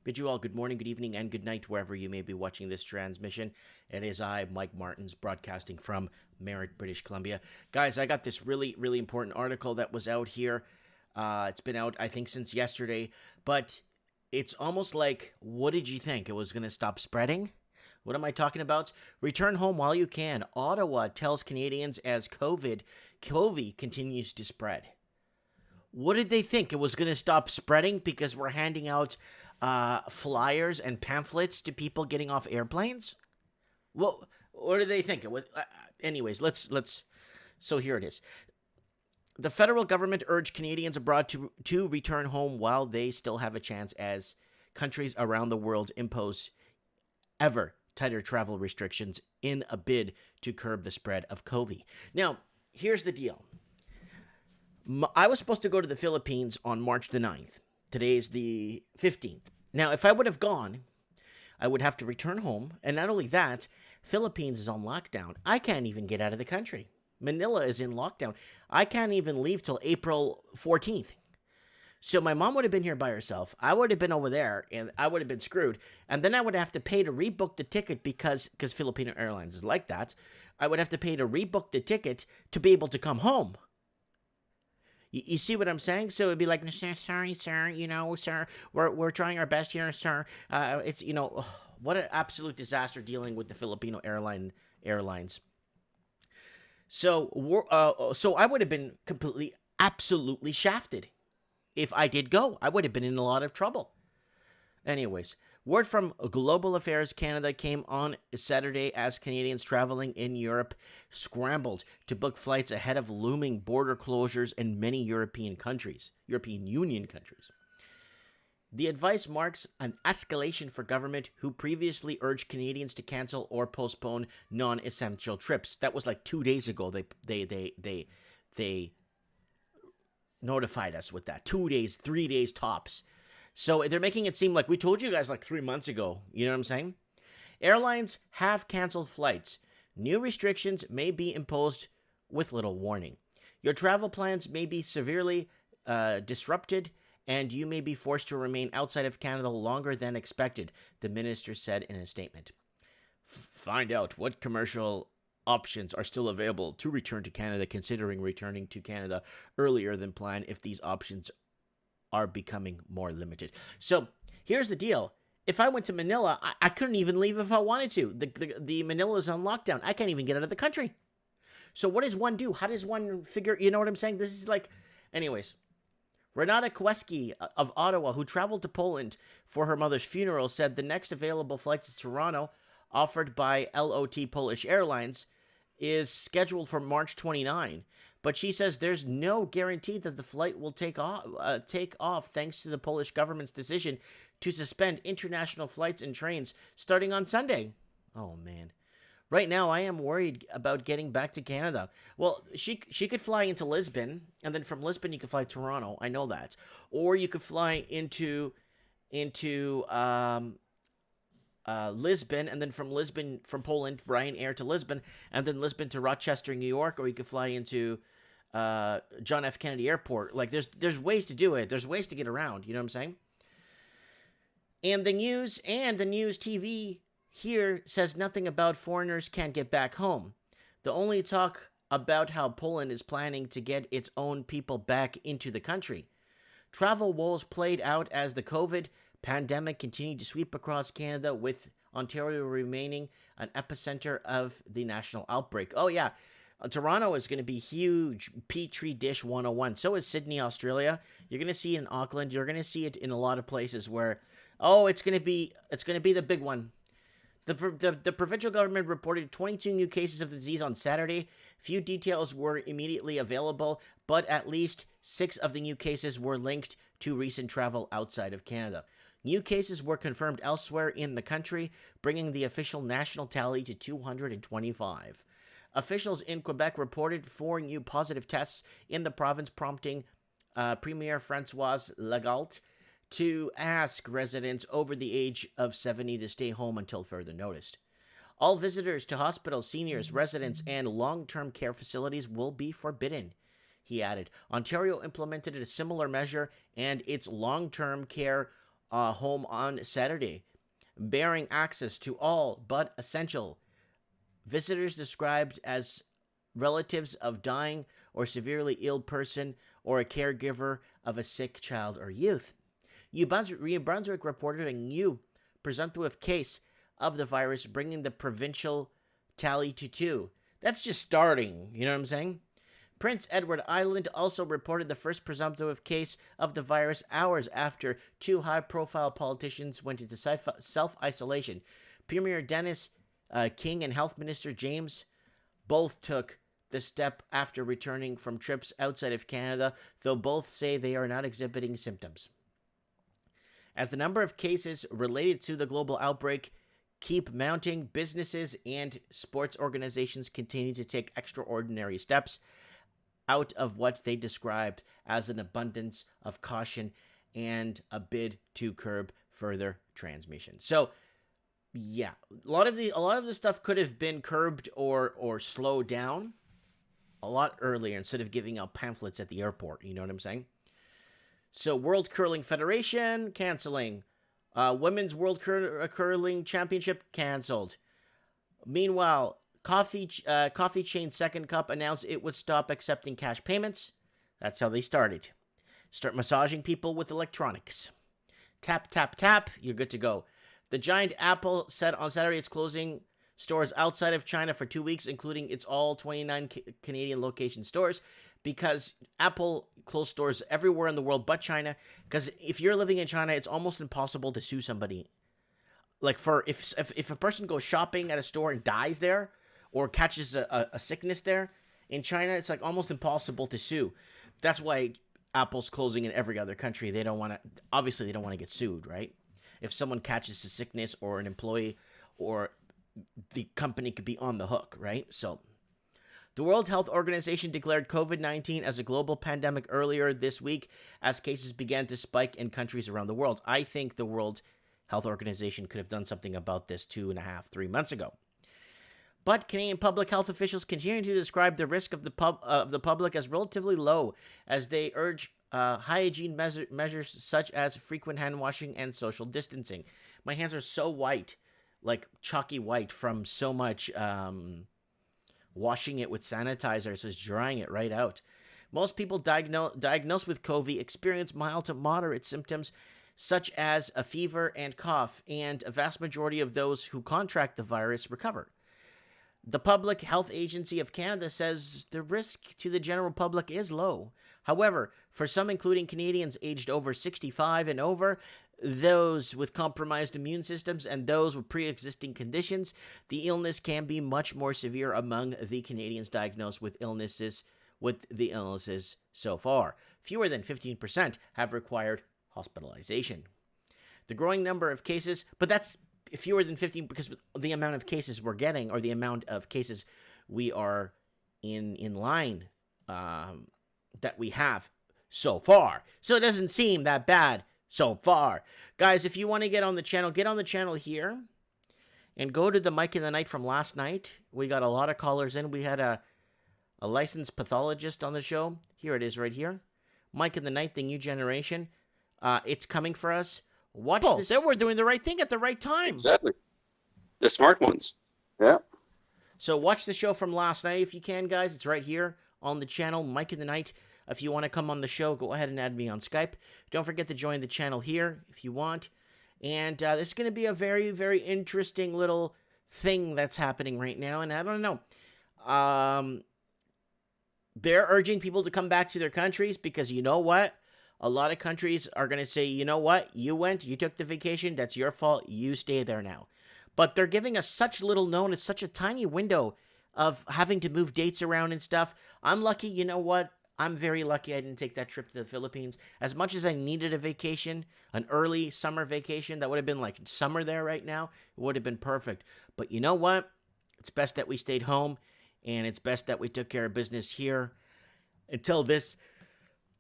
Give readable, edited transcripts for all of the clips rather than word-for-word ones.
Bid you all good morning, good evening, and good night wherever you may be watching this transmission. It is I, Mike Martins, broadcasting from Merritt, British Columbia. Guys, I got this really, really important article that was out here. It's been out, I think, since yesterday, but it's almost like, what did you think? It was going to stop spreading? What am I talking about? Return home while you can. Ottawa tells Canadians as COVID continues to spread. What did they think? It was going to stop spreading because we're handing out flyers and pamphlets to people getting off airplanes? Well, what did they think? It was. Anyways, let's. So here it is. The federal government urged Canadians abroad to return home while they still have a chance as countries around the world impose ever tighter travel restrictions in a bid to curb the spread of COVID. Now, here's the deal. I was supposed to go to the Philippines on March the 9th. Today's the 15th. Now, if I would have gone, I would have to return home. And not only that, Philippines is on lockdown. I can't even get out of the country. Manila is in lockdown. I can't even leave till April 14th. So my mom would have been here by herself. I would have been over there, and I would have been screwed. And then I would have to pay to rebook the ticket because Filipino Airlines is like that. I would have to pay to rebook the ticket to be able to come home. You see what I'm saying? So it'd be like, sorry, sir, sir, we're trying our best here, sir. It's, what an absolute disaster dealing with the Filipino airlines. So I would have been absolutely shafted. If I did go, I would have been in a lot of trouble. Anyways, word from Global Affairs Canada came on Saturday as Canadians traveling in Europe scrambled to book flights ahead of looming border closures in many European Union countries. The advice marks an escalation for government who previously urged Canadians to cancel or postpone non-essential trips. That was like 2 days ago. They notified us with that. 2 days, 3 days tops. So they're making it seem like we told you guys like 3 months ago. You know what I'm saying? Airlines have canceled flights. New restrictions may be imposed with little warning. Your travel plans may be severely disrupted, and you may be forced to remain outside of Canada longer than expected, the minister said in a statement. Find out what commercial options are still available to return to Canada, considering returning to Canada earlier than planned if these options are becoming more limited. So here's the deal. If I went to Manila, I couldn't even leave if I wanted to. The Manila is on lockdown. I can't even get out of the country. So what does one do? How does one figure, you know what I'm saying? This is like, anyways. Renata Kweski of Ottawa, who traveled to Poland for her mother's funeral, said the next available flight to Toronto, offered by LOT Polish Airlines, is scheduled for March 29. But she says there's no guarantee that the flight will take off thanks to the Polish government's decision to suspend international flights and trains starting on Sunday. Oh, man. Right now, I am worried about getting back to Canada. Well, she could fly into Lisbon, and then from Lisbon you could fly to Toronto. I know that. Or you could fly into Lisbon, and then from Poland, Ryanair to Lisbon, and then Lisbon to Rochester, New York, or you could fly into John F. Kennedy Airport. Like, there's ways to do it. There's ways to get around. You know what I'm saying? And the news TV here says nothing about foreigners can't get back home. The only talk about how Poland is planning to get its own people back into the country. Travel woes played out as the COVID pandemic continued to sweep across Canada, with Ontario remaining an epicenter of the national outbreak. Oh, yeah. Toronto is going to be huge. Petri dish 101. So is Sydney, Australia. You're going to see it in Auckland. You're going to see it in a lot of places where, it's going to be the big one. The provincial government reported 22 new cases of the disease on Saturday. Few details were immediately available, but at least 6 of the new cases were linked to recent travel outside of Canada. New cases were confirmed elsewhere in the country, bringing the official national tally to 225. Officials in Quebec reported 4 new positive tests in the province, prompting Premier François Legault to ask residents over the age of 70 to stay home until further notice. All visitors to hospitals, seniors, residents, and long-term care facilities will be forbidden, he added. Ontario implemented a similar measure, and its long-term care home on Saturday, bearing access to all but essential. Visitors described as relatives of dying or severely ill person or a caregiver of a sick child or youth. New Brunswick reported a new presumptive case of the virus, bringing the provincial tally to 2. That's just starting, you know what I'm saying? Prince Edward Island also reported the first presumptive case of the virus hours after 2 high-profile politicians went into self-isolation. Premier Dennis King and Health Minister James both took the step after returning from trips outside of Canada, though both say they are not exhibiting symptoms. As the number of cases related to the global outbreak keep mounting, businesses and sports organizations continue to take extraordinary steps out of what they described as an abundance of caution and a bid to curb further transmission. So, yeah, a lot of the stuff could have been curbed or slowed down a lot earlier instead of giving out pamphlets at the airport. You know what I'm saying? So, World Curling Federation canceling. Women's World Curling Championship canceled. Meanwhile, coffee chain Second Cup announced it would stop accepting cash payments. That's how they started. Start massaging people with electronics. Tap, tap, tap. You're good to go. The giant Apple said on Saturday it's closing stores outside of China for 2 weeks, including its all 29 Canadian location stores, because Apple closed stores everywhere in the world but China. Because if you're living in China, it's almost impossible to sue somebody. Like, for if a person goes shopping at a store and dies there, or catches a sickness there, in China, it's like almost impossible to sue. That's why Apple's closing in every other country. They don't want to, obviously they don't want to get sued, right? If someone catches a sickness or an employee, or the company could be on the hook, right? So, the World Health Organization declared COVID-19 as a global pandemic earlier this week as cases began to spike in countries around the world. I think the World Health Organization could have done something about this 2.5, 3 months ago. But Canadian public health officials continue to describe the risk of the public as relatively low, as they urge hygiene measures such as frequent hand washing and social distancing. My hands are so white, like chalky white, from so much washing it with sanitizer, so it's drying it right out. Most people diagnosed with COVID experience mild to moderate symptoms, such as a fever and cough, and a vast majority of those who contract the virus recover. The Public Health Agency of Canada says the risk to the general public is low. However, for some, including Canadians aged over 65 and over, those with compromised immune systems, and those with pre-existing conditions, the illness can be much more severe among the Canadians diagnosed with the illnesses so far. Fewer than 15% have required hospitalization. The growing number of cases, but that's fewer than 15 because the amount of cases we're getting, or the amount of cases we are in line that we have so far. So it doesn't seem that bad so far. Guys, if you want to get on the channel here and go to the Mike in the Night from last night. We got a lot of callers in. We had a licensed pathologist on the show. Here it is right here. Mike in the Night, the new generation. It's coming for us. Watch this. We're doing the right thing at the right time. Exactly. The smart ones. Yeah. So watch the show from last night if you can, guys. It's right here on the channel, Mike in the Night. If you want to come on the show, go ahead and add me on Skype. Don't forget to join the channel here if you want. And this is going to be a very, very interesting little thing that's happening right now. And I don't know. They're urging people to come back to their countries because you know what? A lot of countries are going to say, you know what? You went, you took the vacation. That's your fault. You stay there now. But they're giving us such little notice, such a tiny window of having to move dates around and stuff. I'm lucky. You know what? I'm very lucky I didn't take that trip to the Philippines. As much as I needed a vacation, an early summer vacation, that would have been like summer there right now. It would have been perfect. But you know what? It's best that we stayed home, and it's best that we took care of business here until this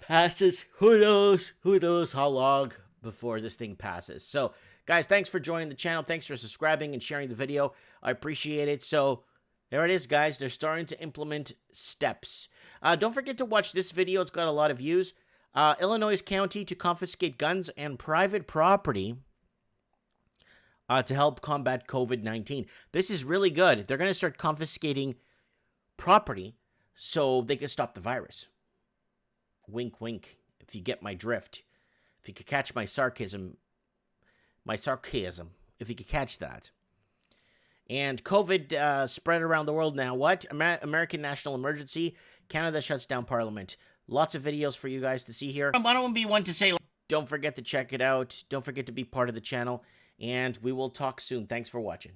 passes. Who knows how long before this thing passes. So, guys, thanks for joining the channel. Thanks for subscribing and sharing the video. I appreciate it. So, there it is, guys. They're starting to implement steps. Don't forget to watch this video. It's got a lot of views. Illinois county to confiscate guns and private property to help combat COVID-19. This is really good. They're going to start confiscating property so they can stop the virus. Wink, wink, if you get my drift. If you could catch my sarcasm, if you could catch that. And COVID spread around the world now. What? American national emergency. Canada shuts down parliament. Lots of videos for you guys to see here. I want to be one to say, don't forget to check it out. Don't forget to be part of the channel. And we will talk soon. Thanks for watching.